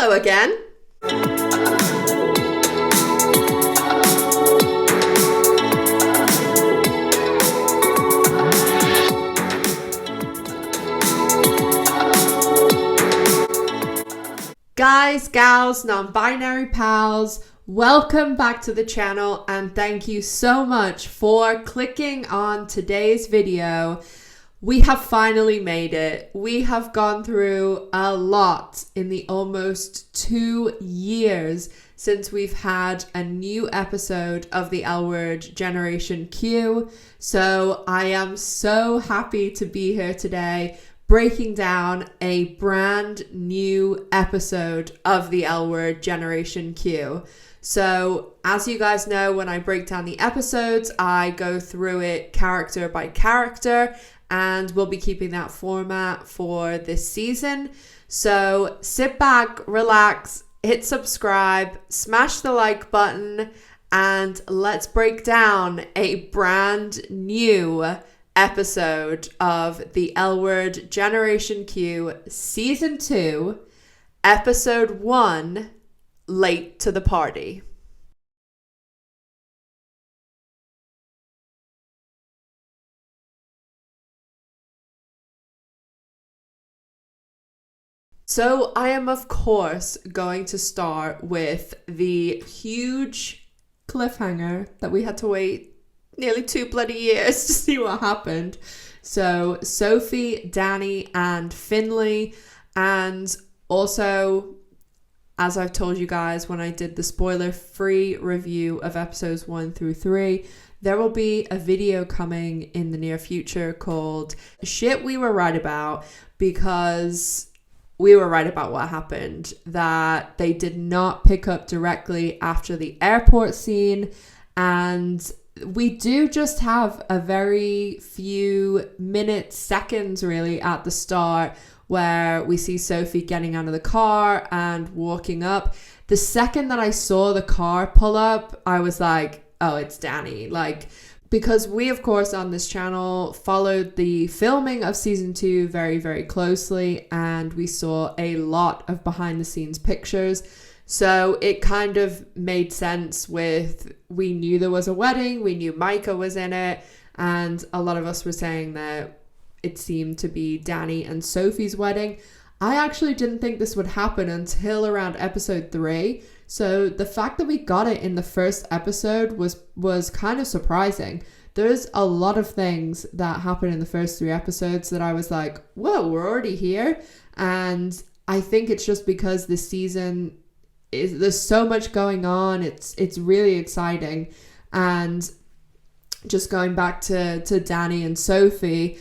Hello again. Guys, gals, non-binary pals, welcome back to the channel and thank you so much for clicking on today's video. We have finally made it. We have gone through a lot in the almost 2 years since we've had a new episode of the L Word Generation Q. So I am so happy to be here today breaking down a brand new episode of the L Word Generation Q. So as you guys know, when I break down the episodes, I go through it character by character, and we'll be keeping that format for this season. So sit back, relax, hit subscribe, smash the like button, and let's break down a brand new episode of the L Word Generation Q Season 2, Episode 1, Late to the Party. So I am, of course, going to start with the huge cliffhanger that we had to wait nearly 2 bloody years to see what happened. So Sophie, Danny, and Finley, and also, as I've told you guys when I did the spoiler-free review of episodes 1 through 3, there will be a video coming in the near future called Shit We Were Right About, because we were right about what happened, that they did not pick up directly after the airport scene, and we do just have a very few minutes, seconds really, at the start where we see Sophie getting out of the car and walking up. The second that I saw the car pull up, I was like, oh, it's Danny. Because we, of course, on this channel followed the filming of season 2 very, very closely, and we saw a lot of behind the scenes pictures. So it kind of made sense we knew there was a wedding, we knew Micah was in it, and a lot of us were saying that it seemed to be Danny and Sophie's wedding. I actually didn't think this would happen until around episode 3. So the fact that we got it in the first episode was kind of surprising. There's a lot of things that happened in the first 3 episodes that I was like, whoa, we're already here. And I think it's just because this season there's so much going on. It's really exciting. And just going back to Danny and Sophie,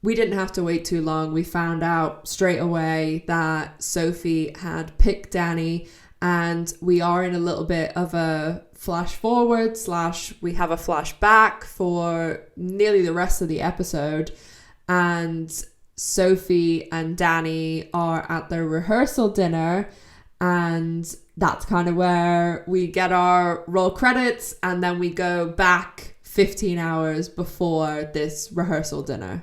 we didn't have to wait too long. We found out straight away that Sophie had picked Danny, and we are in a little bit of a flash forward / we have a flashback for nearly the rest of the episode. And Sophie and Danny are at their rehearsal dinner, and that's kind of where we get our roll credits, and then we go back 15 hours before this rehearsal dinner.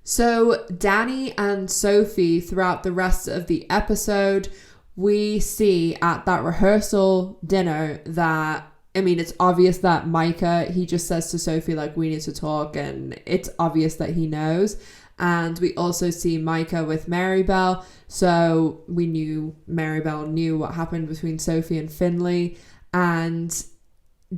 So Danny and Sophie, throughout the rest of the episode, we see at that rehearsal dinner that, I mean, it's obvious that Micah, he just says to Sophie, like, we need to talk, and it's obvious that he knows. And we also see Micah with Maribel, so we knew Maribel knew what happened between Sophie and Finley. And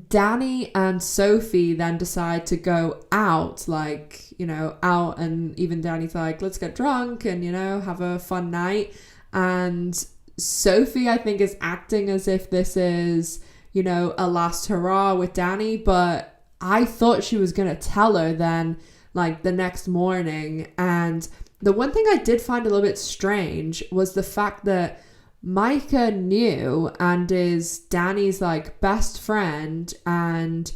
Danny and Sophie then decide to go out, out, and even Danny's like, let's get drunk and, have a fun night. And Sophie, I think, is acting as if this is, a last hurrah with Danny, but I thought she was going to tell her then, the next morning. And the one thing I did find a little bit strange was the fact that Micah knew and is Danny's best friend and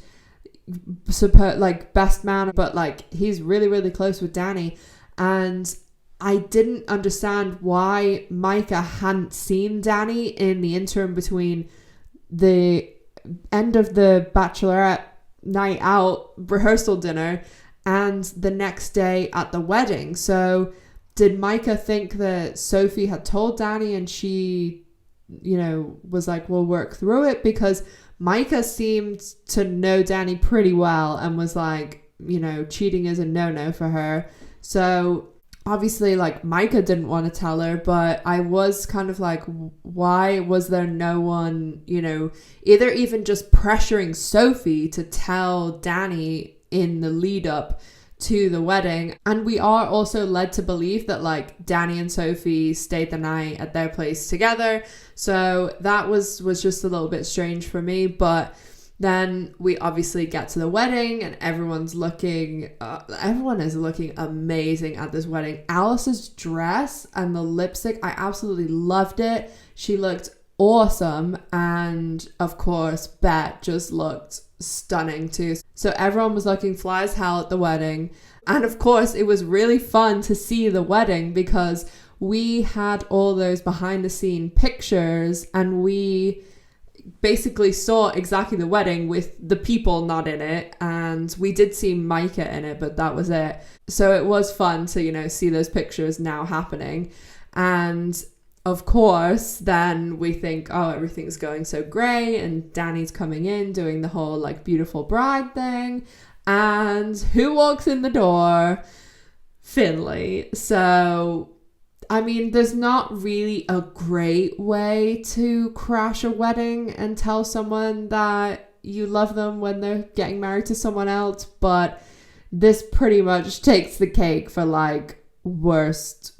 best man, but he's really, really close with Danny. And I didn't understand why Micah hadn't seen Danny in the interim between the end of the Bachelorette night out rehearsal dinner and the next day at the wedding. So did Micah think that Sophie had told Danny and she was like, we'll work through it, because Micah seemed to know Danny pretty well and was like, cheating is a no-no for her. So obviously, like, Micah didn't want to tell her, but I was kind of like, why was there no one, either even just pressuring Sophie to tell Danny in the lead up to the wedding? And we are also led to believe that, like, Danny and Sophie stayed the night at their place together. So that was just a little bit strange for me. But then we obviously get to the wedding and everyone is looking amazing at this wedding. Alice's dress and the lipstick, I absolutely loved it. She looked awesome. And of course, Bette just looked stunning too. So everyone was looking fly as hell at the wedding. And of course, it was really fun to see the wedding because we had all those behind the scene pictures and we basically saw exactly the wedding with the people not in it, and we did see Micah in it, but that was it. So it was fun to see those pictures now happening. And of course then we think, oh, everything's going so great, and Danny's coming in doing the whole like beautiful bride thing, and who walks in the door? Finley. So I mean, there's not really a great way to crash a wedding and tell someone that you love them when they're getting married to someone else, but this pretty much takes the cake for like worst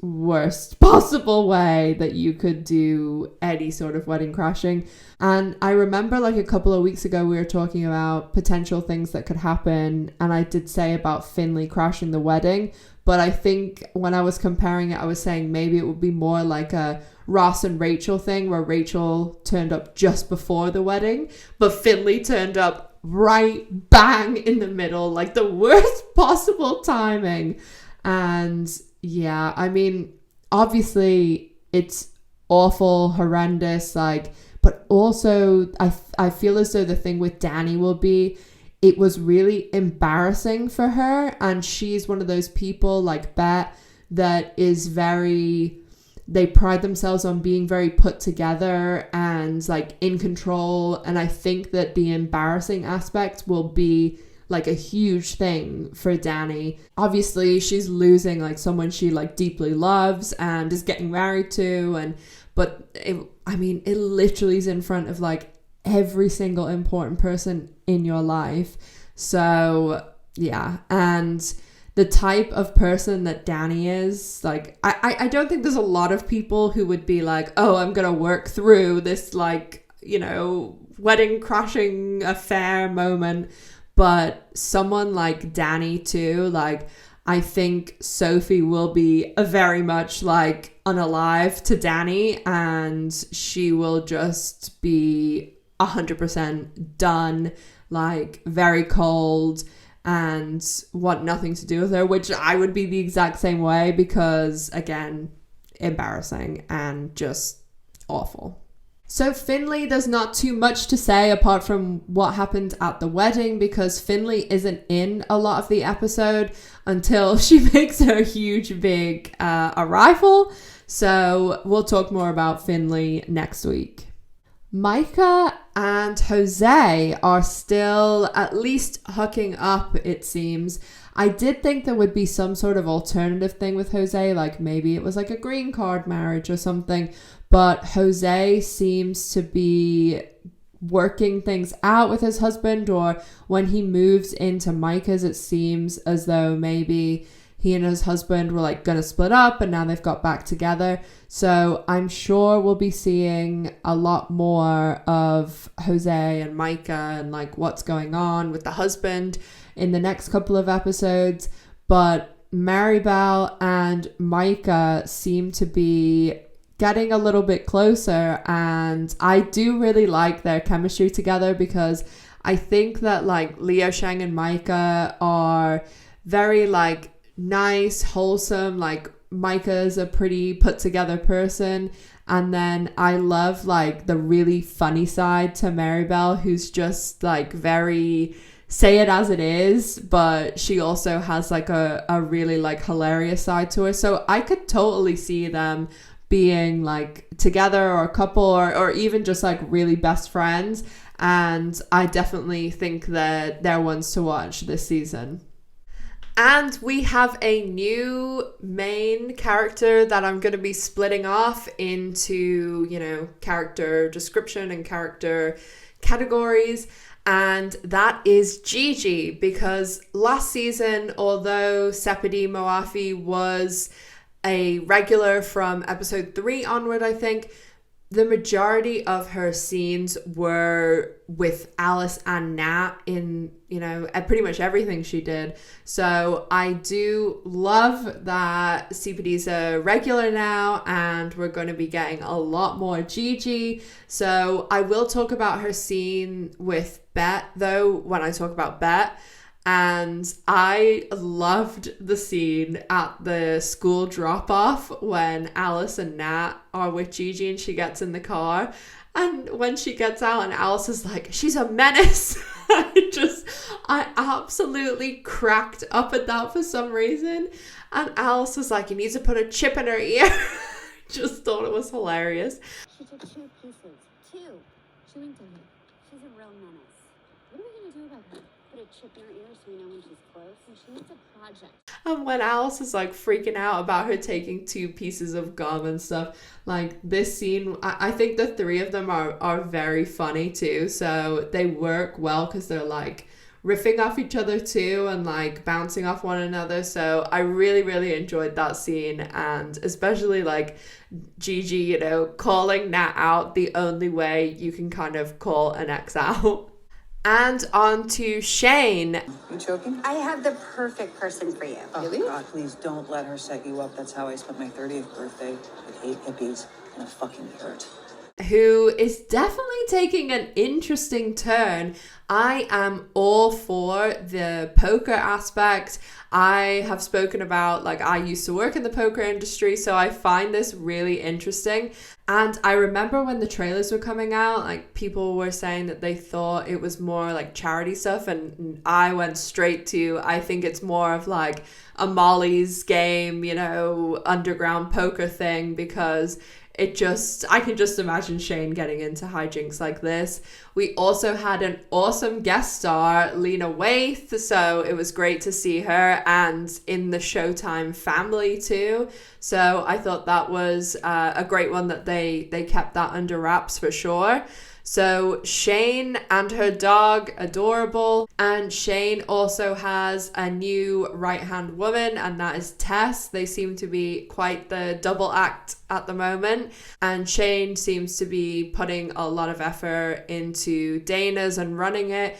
possible way that you could do any sort of wedding crashing. And I remember like a couple of weeks ago we were talking about potential things that could happen, and I did say about Finley crashing the wedding. But I think when I was comparing it, I was saying maybe it would be more like a Ross and Rachel thing where Rachel turned up just before the wedding, but Finley turned up right bang in the middle, like the worst possible timing. And yeah, I mean, obviously it's awful, horrendous, like, but also I feel as though the thing with Danny will be, it was really embarrassing for her, and she's one of those people like Bette that is they pride themselves on being very put together and like in control, and I think that the embarrassing aspect will be like a huge thing for Danny. Obviously she's losing like someone she like deeply loves and is getting married to, but it literally is in front of like every single important person in your life. So yeah, and the type of person that Danny is, like I don't think there's a lot of people who would be like, oh, I'm gonna work through this like wedding crashing affair moment, but someone like Danny too, like I think Sophie will be very much like unalive to Danny, and she will just be 100% done, like very cold, and want nothing to do with her, which I would be the exact same way, because again, embarrassing and just awful. So Finley, there's not too much to say apart from what happened at the wedding, because Finley isn't in a lot of the episode until she makes her huge big arrival. So we'll talk more about Finley next week. Micah and Jose are still at least hooking up, it seems. I did think there would be some sort of alternative thing with Jose, like maybe it was like a green card marriage or something, but Jose seems to be working things out with his husband, or when he moves into Micah's, it seems as though maybe he and his husband were like gonna split up and now they've got back together. So I'm sure we'll be seeing a lot more of Jose and Micah and like what's going on with the husband in the next couple of episodes. But Maribel and Micah seem to be getting a little bit closer, and I do really like their chemistry together, because I think that like Leo Sheng and Micah are very like nice, wholesome, like Micah's a pretty put together person, and then I love like the really funny side to Maribel, who's just like very say it as it is, but she also has like a really like hilarious side to her. So I could totally see them being like together or a couple or even just like really best friends. And I definitely think that they're ones to watch this season. And we have a new main character that I'm going to be splitting off into, you know, character description and character categories. And that is Gigi, because last season, although Sepideh Moafi was a regular from episode 3 onward, I think, the majority of her scenes were with Alice and Nat in, you know, pretty much everything she did. So I do love that Sepideh's a regular now, and we're going to be getting a lot more Gigi. So I will talk about her scene with Bette, though, when I talk about Bette. And I loved the scene at the school drop-off when Alice and Nat are with Gigi and she gets in the car. And when she gets out and Alice is like, she's a menace. I absolutely cracked up at that for some reason. And Alice was like, you need to put a chip in her ear. Just thought it was hilarious. She took 2 pieces. 2. Chewing to her. She's a real menace. What are we going to do about her? Put a chip in her ear so we know when she's close, and she needs a project. And when Alice is like freaking out about her taking 2 pieces of gum and stuff, like this scene, I think the 3 of them are very funny too. So they work well because they're like riffing off each other too and like bouncing off one another. So I really, really enjoyed that scene, and especially like Gigi, you know, calling Nat out the only way you can kind of call an ex out. And on to Shane. You joking? I have the perfect person for you. Oh, really? God, please don't let her set you up. That's how I spent my 30th birthday. I hate hippies and a fucking yurt. Who is definitely taking an interesting turn. I am all for the poker aspect. I have spoken about, like, I used to work in the poker industry, so I find this really interesting. And I remember when the trailers were coming out, like, people were saying that they thought it was more like charity stuff, and I went straight to, I think it's more of like a Molly's game, you know, underground poker thing, because I can just imagine Shane getting into hijinks like this. We also had an awesome guest star, Lena Waithe, so it was great to see her, and in the Showtime family too. So I thought that was a great one that they kept that under wraps for sure. So Shane and her dog, adorable. And Shane also has a new right-hand woman, and that is Tess. They seem to be quite the double act at the moment. And Shane seems to be putting a lot of effort into Dana's and running it.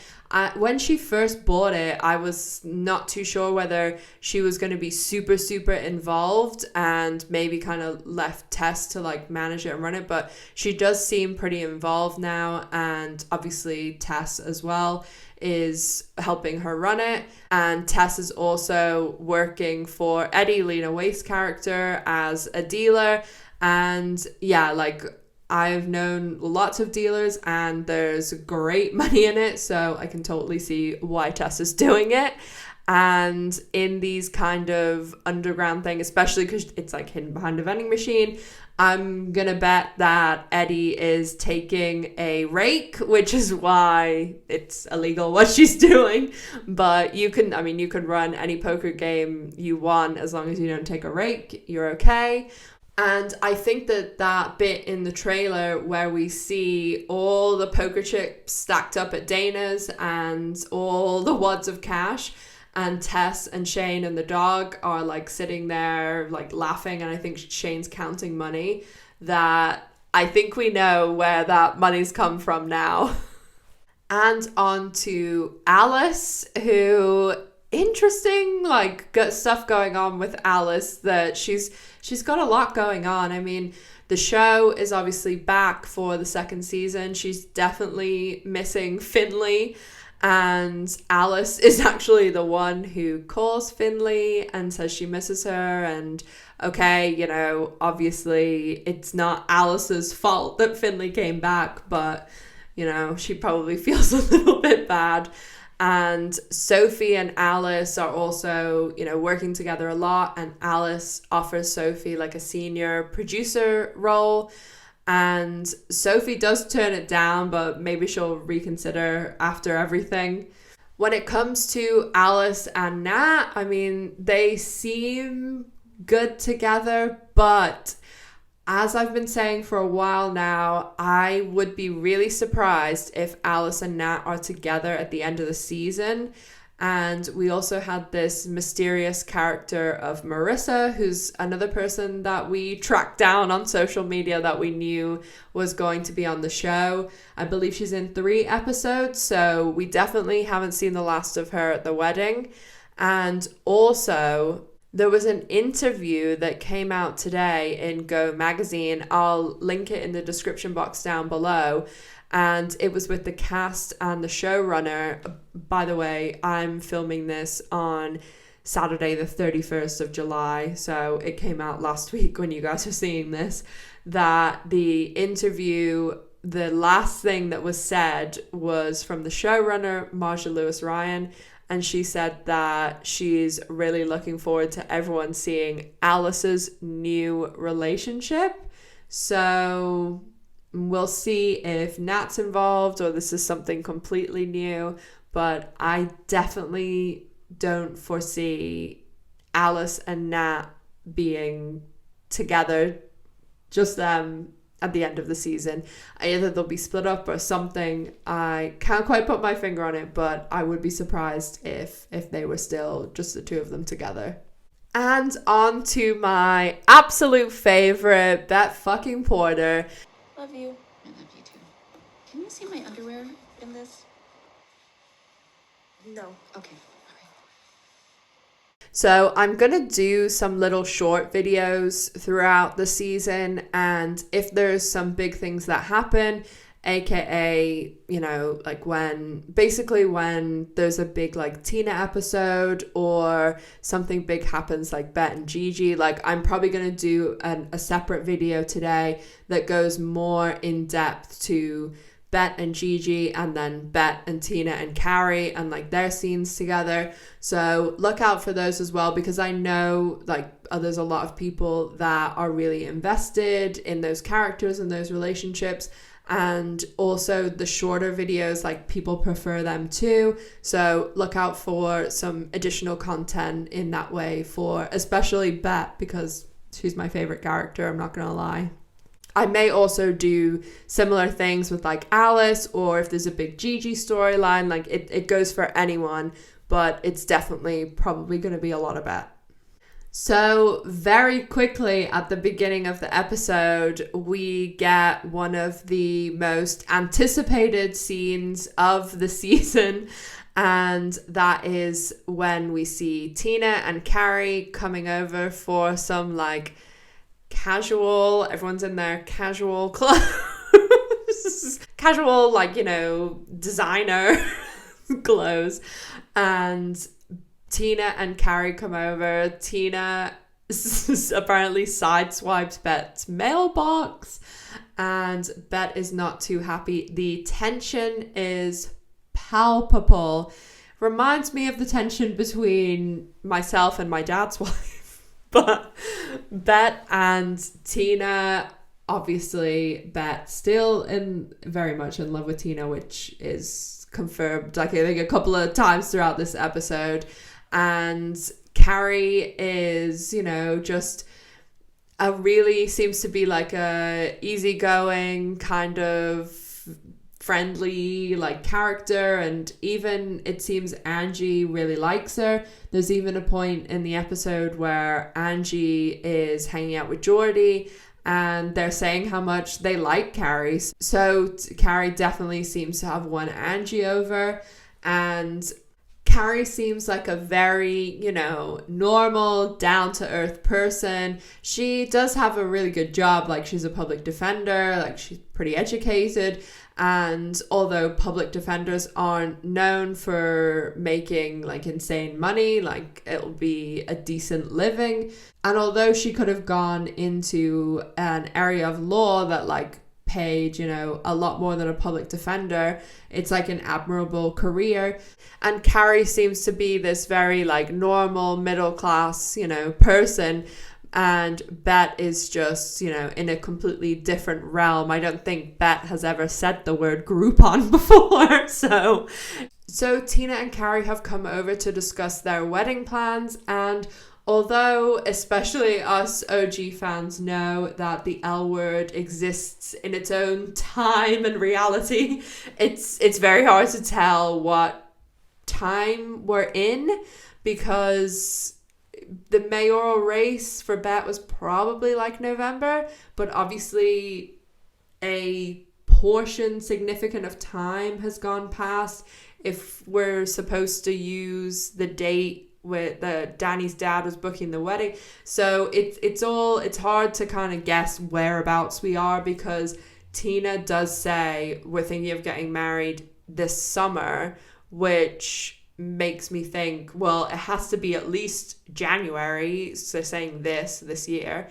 When she first bought it, I was not too sure whether she was going to be super, super involved and maybe kind of left Tess to like manage it and run it. But she does seem pretty involved now. And obviously Tess as well is helping her run it. And Tess is also working for Eddie, Lena Waithe's character, as a dealer. And yeah, like, I've known lots of dealers and there's great money in it, so I can totally see why Tess is doing it. And in these kind of underground thing, especially because it's like hidden behind a vending machine, I'm gonna bet that Eddie is taking a rake, which is why it's illegal what she's doing. But you can run any poker game you want as long as you don't take a rake, you're okay. And I think that bit in the trailer where we see all the poker chips stacked up at Dana's and all the wads of cash, and Tess and Shane and the dog are like sitting there like laughing, and I think Shane's counting money, that I think we know where that money's come from now. And on to Alice, who... interesting, like, got stuff going on with Alice, that she's got a lot going on. I mean, the show is obviously back for the 2nd season. She's definitely missing Finley, and Alice is actually the one who calls Finley and says she misses her. And okay, you know, obviously it's not Alice's fault that Finley came back, but, you know, she probably feels a little bit bad. And Sophie and Alice are also, you know, working together a lot, and Alice offers Sophie like a senior producer role. And Sophie does turn it down, but maybe she'll reconsider after everything. When it comes to Alice and Nat, I mean, they seem good together, but as I've been saying for a while now, I would be really surprised if Alice and Nat are together at the end of the season. And we also had this mysterious character of Marissa, who's another person that we tracked down on social media that we knew was going to be on the show. I believe she's in 3 episodes, so we definitely haven't seen the last of her at the wedding. And also, there was an interview that came out today in Go magazine. I'll link it in the description box down below. And it was with the cast and the showrunner. By the way, I'm filming this on Saturday, the 31st of July. So it came out last week when you guys are seeing this. That the interview, the last thing that was said was from the showrunner, Marcia Lewis Ryan. And she said that she's really looking forward to everyone seeing Alice's new relationship. So we'll see if Nat's involved or this is something completely new, but I definitely don't foresee Alice and Nat being together, just them at the end of the season. Either they'll be split up or something. I can't quite put my finger on it, but I would be surprised if they were still just the two of them together. And on to my absolute favorite, Bette fucking Porter. Love you. I love you too. Can you see my underwear in this? No. Okay. All right. So I'm going to do some little short videos throughout the season, and if there's some big things that happen, aka, you know, like when there's a big like Tina episode or something big happens like Bette and Gigi, like I'm probably going to do a separate video today that goes more in depth to Bette and Gigi, and then Bette and Tina and Carrie and like their scenes together. So look out for those as well, because I know like there's a lot of people that are really invested in those characters and those relationships. And also the shorter videos, like people prefer them too. So look out for some additional content in that way for especially Bette, because she's my favorite character, I'm not gonna lie. I may also do similar things with like Alice, or if there's a big Gigi storyline, like it goes for anyone, but it's definitely probably going to be a lot of Bette. So very quickly at the beginning of the episode, we get one of the most anticipated scenes of the season. And that is when we see Tina and Carrie coming over for some like casual, everyone's in their casual clothes, casual, like, you know, designer clothes. And Tina and Carrie come over. Tina apparently sideswipes Bette's mailbox, and Bette is not too happy. The tension is palpable. Reminds me of the tension between myself and my dad's wife. But Bette and Tina, obviously Bette still very much in love with Tina, which is confirmed like I think a couple of times throughout this episode. And Carrie is, you know, just really seems to be like a easygoing kind of friendly like character, and even it seems Angie really likes her. There's even a point in the episode where Angie is hanging out with Jordy and they're saying how much they like Carrie. So Carrie definitely seems to have won Angie over, and Carrie seems like a very, you know, normal, down-to-earth person. She does have a really good job, like she's a public defender, like she's pretty educated. And although public defenders aren't known for making like insane money, like it'll be a decent living. And although she could have gone into an area of law that like paid, you know, a lot more than a public defender. It's like an admirable career. And Carrie seems to be this very like normal middle class, you know, person. And Bette is just, you know, in a completely different realm. I don't think Bette has ever said the word Groupon before. So Tina and Carrie have come over to discuss their wedding plans, and although especially us OG fans know that the L word exists in its own time and reality, it's very hard to tell what time we're in, because the mayoral race for Bette was probably like November, but obviously a portion significant of time has gone past if we're supposed to use the date with Danny's dad was booking the wedding. So it's hard to kind of guess whereabouts we are, because Tina does say we're thinking of getting married this summer, which makes me think, well, it has to be at least January. So saying this year.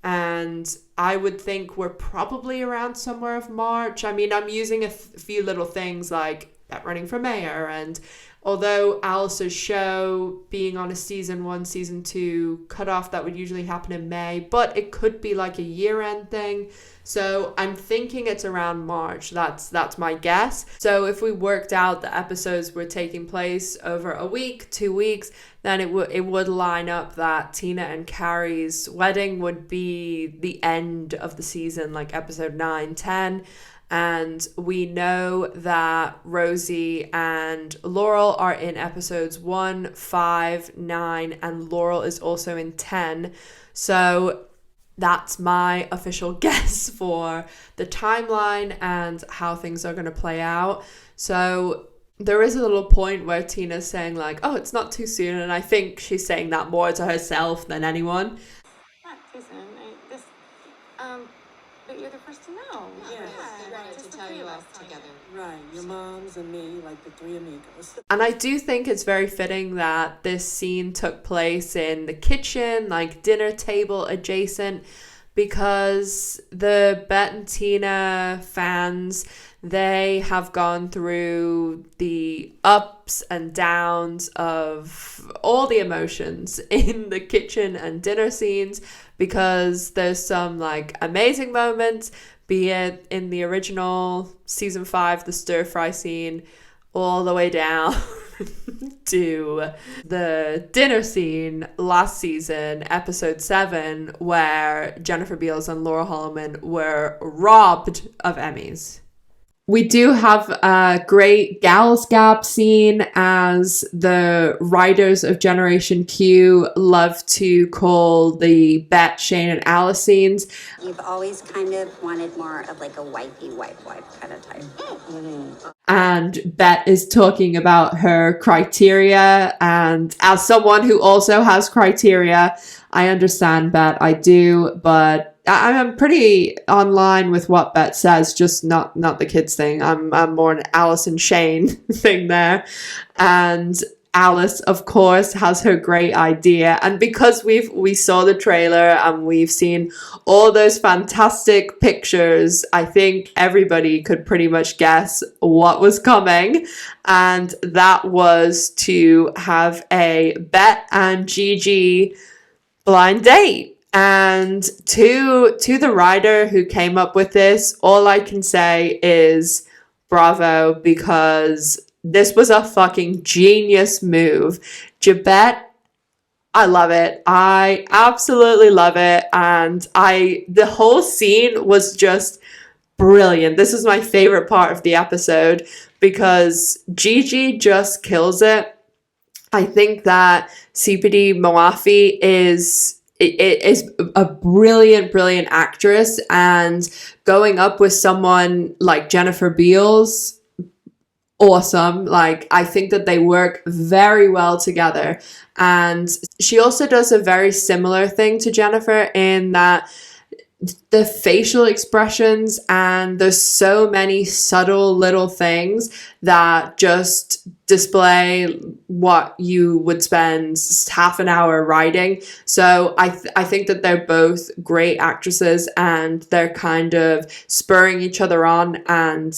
And I would think we're probably around somewhere of March. I mean, I'm using a few little things like Bette running for mayor, and although Alice's show being on a season 1, season 2 cutoff, that would usually happen in May, but it could be like a year-end thing. So I'm thinking it's around March. That's my guess. So if we worked out the episodes were taking place over a week, 2 weeks, then it would line up that Tina and Carrie's wedding would be the end of the season, like episode 9, 10. And we know that Rosie and Laurel are in episodes 1, 5, 9, and Laurel is also in 10. So that's my official guess for the timeline and how things are going to play out. So there is a little point where Tina's saying like, oh, it's not too soon. And I think she's saying that more to herself than anyone. Not too soon. But you're the first to know. Yeah. Right, to tell you all together. Right, your moms and me, like the three amigos. And I do think it's very fitting that this scene took place in the kitchen, like dinner table adjacent, because the Bette and Tina fans, they have gone through the ups and downs of all the emotions in the kitchen and dinner scenes, because there's some like amazing moments, be it in the original season 5, the stir fry scene, all the way down to the dinner scene last season, episode 7, where Jennifer Beals and Laura Holloman were robbed of Emmys. We do have a great Gals Gap scene, as the writers of Generation Q love to call the Bette, Shane, and Alice scenes. You've always kind of wanted more of like a wifey wife kind of type. And Bette is talking about her criteria, and as someone who also has criteria, I understand Bette, I do, but I'm pretty online with what Bette says, just not the kids thing. I'm more an Alice and Shane thing there. And Alice, of course, has her great idea. And because we saw the trailer and we've seen all those fantastic pictures, I think everybody could pretty much guess what was coming. And that was to have a Bette and Gigi blind date. And to the writer who came up with this, all I can say is bravo, because this was a fucking genius move. Jabette, I love it. I absolutely love it. And the whole scene was just brilliant. This is my favorite part of the episode, because Gigi just kills it. I think that CPD Moafi is a brilliant actress, and going up with someone like Jennifer Beals, awesome. Like, I think that they work very well together. And she also does a very similar thing to Jennifer in that the facial expressions, and there's so many subtle little things that just display what you would spend half an hour writing. So I think that they're both great actresses, and they're kind of spurring each other on and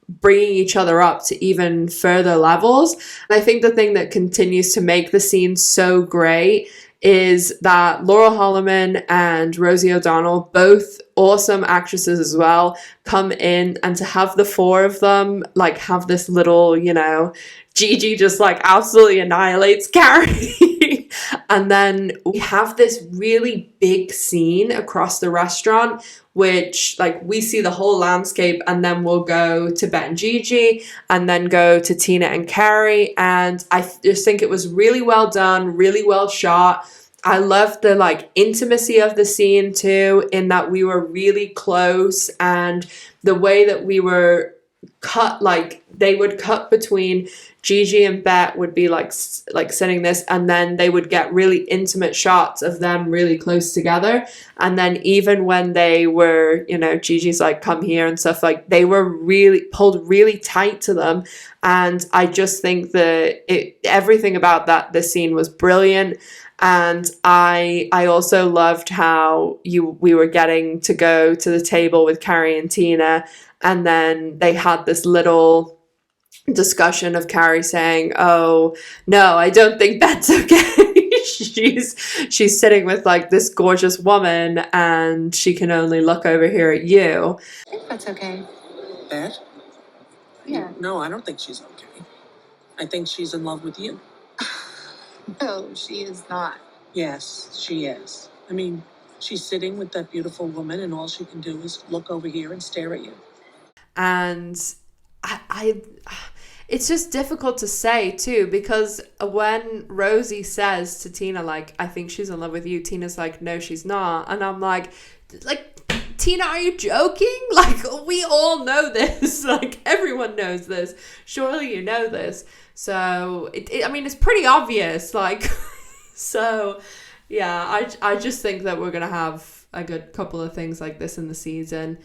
bringing each other up to even further levels. And I think the thing that continues to make the scene so great is that Laurel Holloman and Rosie O'Donnell, both awesome actresses as well, come in, and to have the four of them like have this little, you know, Gigi just like absolutely annihilates Carrie. And then we have this really big scene across the restaurant, which like we see the whole landscape, and then we'll go to Bette and Gigi, and then go to Tina and Carrie. And I just think it was really well done, really well shot. I love the like intimacy of the scene too, in that we were really close, and the way that we were cut, like they would cut between Gigi and Bette would be like sitting this, and then they would get really intimate shots of them really close together. And then even when they were, you know, Gigi's like, come here and stuff, like they were really pulled really tight to them. And I just think that everything about the scene was brilliant. And I also loved how we were getting to go to the table with Carrie and Tina, and then they had this little discussion of Carrie saying, "Oh no, I don't think that's okay." she's sitting with like this gorgeous woman, and she can only look over here at you. I think that's okay. Beth? Yeah. No, I don't think she's okay. I think she's in love with you. No, she is not. Yes, she is. I mean, she's sitting with that beautiful woman, and all she can do is look over here and stare at you. And I it's just difficult to say too, because when Rosie says to Tina, like, I think she's in love with you, Tina's like, no, she's not. And I'm like, Tina, are you joking? Like, we all know this. Like, everyone knows this. Surely you know this. So, I mean, it's pretty obvious. Like, so, yeah, I just think that we're going to have a good couple of things like this in the season.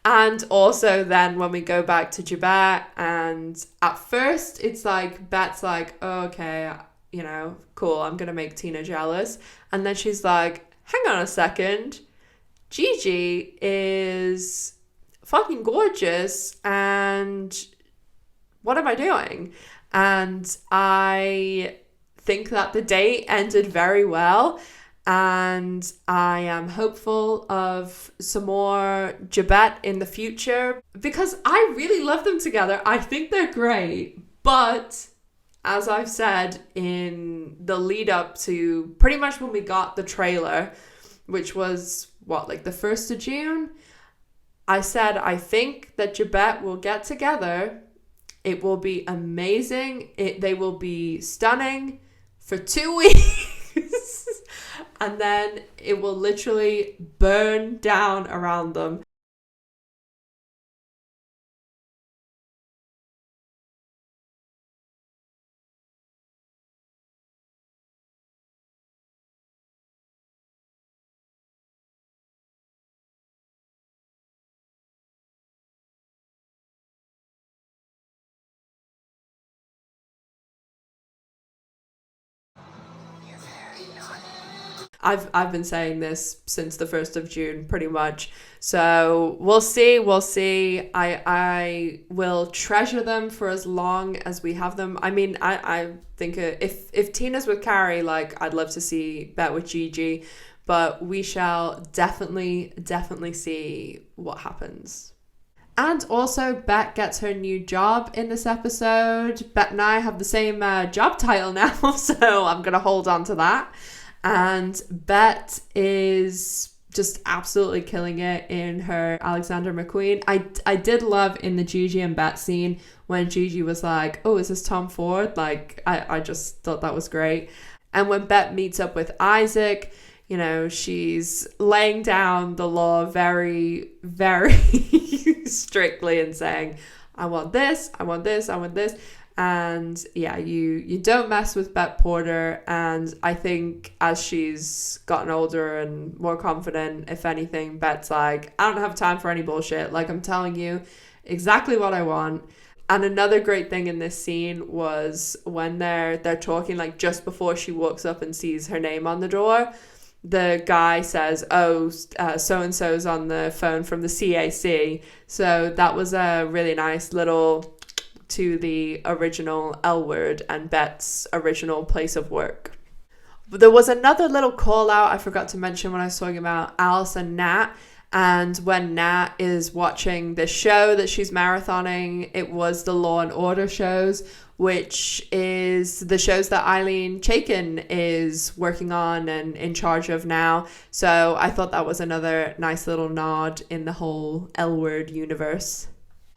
And also then when we go back to Jabet, and at first it's like, Bette's like, oh, okay, you know, cool, I'm going to make Tina jealous. And then she's like, hang on a second. Gigi is fucking gorgeous, and what am I doing? And I think that the date ended very well, and I am hopeful of some more Jabet in the future, because I really love them together. I think they're great, but as I've said in the lead up to pretty much when we got the trailer, which was like the 1st of June, I said I think that Jabet will get together. It will be amazing. They will be stunning for 2 weeks. And then it will literally burn down around them. I've been saying this since the 1st of June, pretty much. So we'll see. I will treasure them for as long as we have them. I mean, I think if Tina's with Carrie, like, I'd love to see Bette with Gigi, but we shall definitely see what happens. And also, Bette gets her new job in this episode. Bette and I have the same job title now, so I'm going to hold on to that. And Bette is just absolutely killing it in her Alexander McQueen. I did love in the Gigi and Bette scene when Gigi was like, oh, is this Tom Ford? Like, I just thought that was great. And when Bette meets up with Isaac, you know, she's laying down the law very, very strictly and saying, I want this, I want this, I want this. And yeah, you don't mess with Bette Porter. And I think as she's gotten older and more confident, if anything, Bette's like, I don't have time for any bullshit. Like, I'm telling you exactly what I want. And another great thing in this scene was when they're talking, like just before she walks up and sees her name on the door, the guy says, oh, so-and-so's on the phone from the CAC. So that was a really nice little to the original L Word and Bette's original place of work. There was another little call out I forgot to mention when I was talking about Alice and Nat. And when Nat is watching this show that she's marathoning, it was the Law and Order shows, which is the shows that Eileen Chaikin is working on and in charge of now. So I thought that was another nice little nod in the whole L Word universe.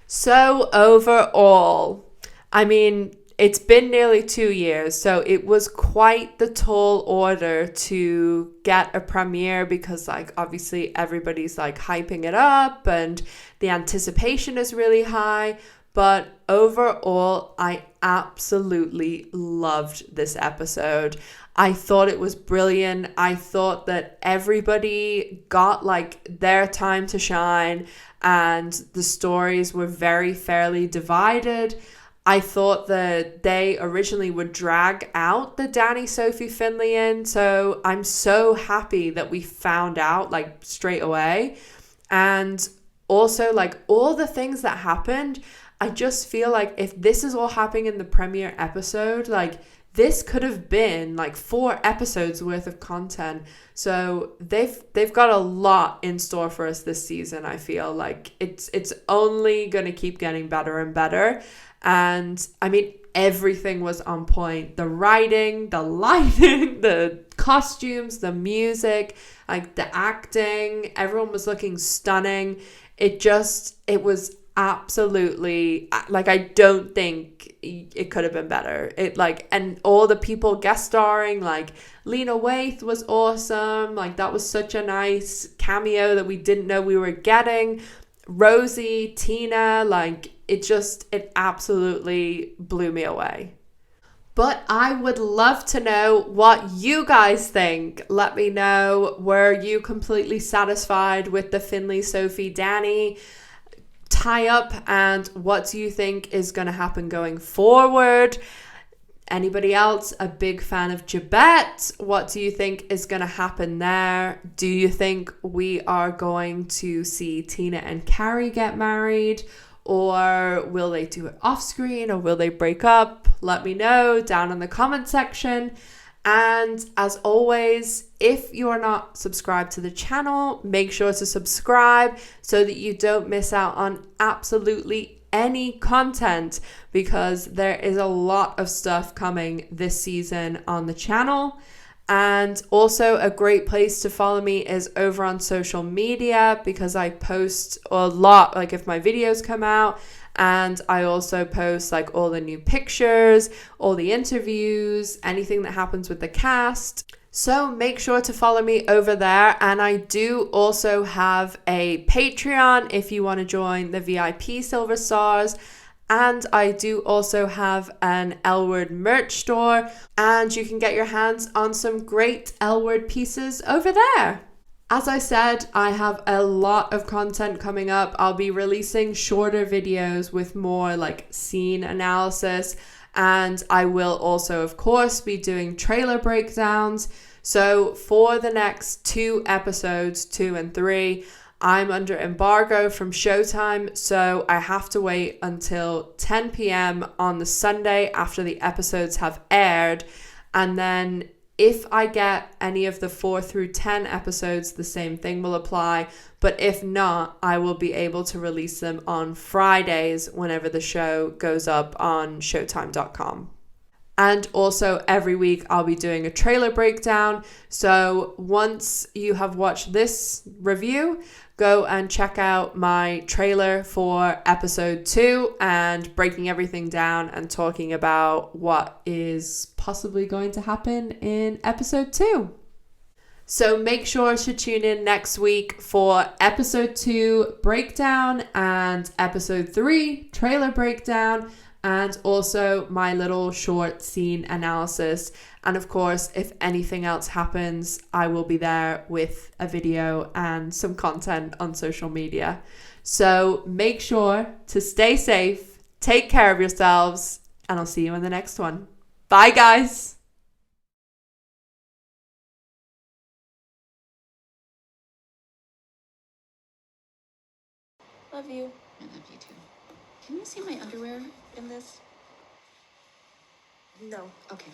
So overall, I mean, it's been nearly 2 years, so it was quite the tall order to get a premiere because, like, obviously everybody's, like, hyping it up and the anticipation is really high. But overall, I absolutely loved this episode. I thought it was brilliant. I thought that everybody got, like, their time to shine and the stories were very fairly divided. I thought that they originally would drag out the Danny Sophie Finley in, so I'm so happy that we found out like straight away. And also like all the things that happened, I just feel like if this is all happening in the premiere episode, like this could have been like 4 episodes worth of content. So they've got a lot in store for us this season. I feel like it's only going to keep getting better and better. And I mean, everything was on point. The writing, the lighting, the costumes, the music, like the acting, everyone was looking stunning. It was absolutely, like, I don't think it could have been better. And all the people guest starring, like Lena Waithe was awesome. Like that was such a nice cameo that we didn't know we were getting. Rosie, Tina, like it absolutely blew me away. But I would love to know what you guys think. Let me know, were you completely satisfied with the Finley, Sophie, Danny tie up, and what do you think is going to happen going forward? Anybody else a big fan of Jabette? What do you think is going to happen there? Do you think we are going to see Tina and Carrie get married? Or will they do it off screen? Or will they break up? Let me know down in the comment section. And as always, if you are not subscribed to the channel, make sure to subscribe so that you don't miss out on absolutely any content, because there is a lot of stuff coming this season on the channel. And also a great place to follow me is over on social media, because I post a lot, like if my videos come out, and I also post like all the new pictures, all the interviews, anything that happens with the cast. So make sure to follow me over there. And I do also have a Patreon if you want to join the VIP Silver Stars. And I do also have an L Word merch store, and you can get your hands on some great L Word pieces over there. As I said, I have a lot of content coming up. I'll be releasing shorter videos with more like scene analysis, and I will also, of course, be doing trailer breakdowns. So for the next 2 episodes, 2 and 3, I'm under embargo from Showtime, so I have to wait until 10 p.m. on the Sunday after the episodes have aired. And then if I get any of the 4 through 10 episodes, the same thing will apply. But if not, I will be able to release them on Fridays whenever the show goes up on Showtime.com. And also every week I'll be doing a trailer breakdown. So once you have watched this review, go and check out my trailer for episode 2 and breaking everything down and talking about what is possibly going to happen in episode 2. So make sure to tune in next week for episode 2 breakdown and episode 3 trailer breakdown, and also my little short scene analysis. And of course, if anything else happens, I will be there with a video and some content on social media. So make sure to stay safe, Take care of yourselves, and I'll see you in the next one. Bye, guys. Love you. I love you too. Can you see my underwear in this? No. Okay.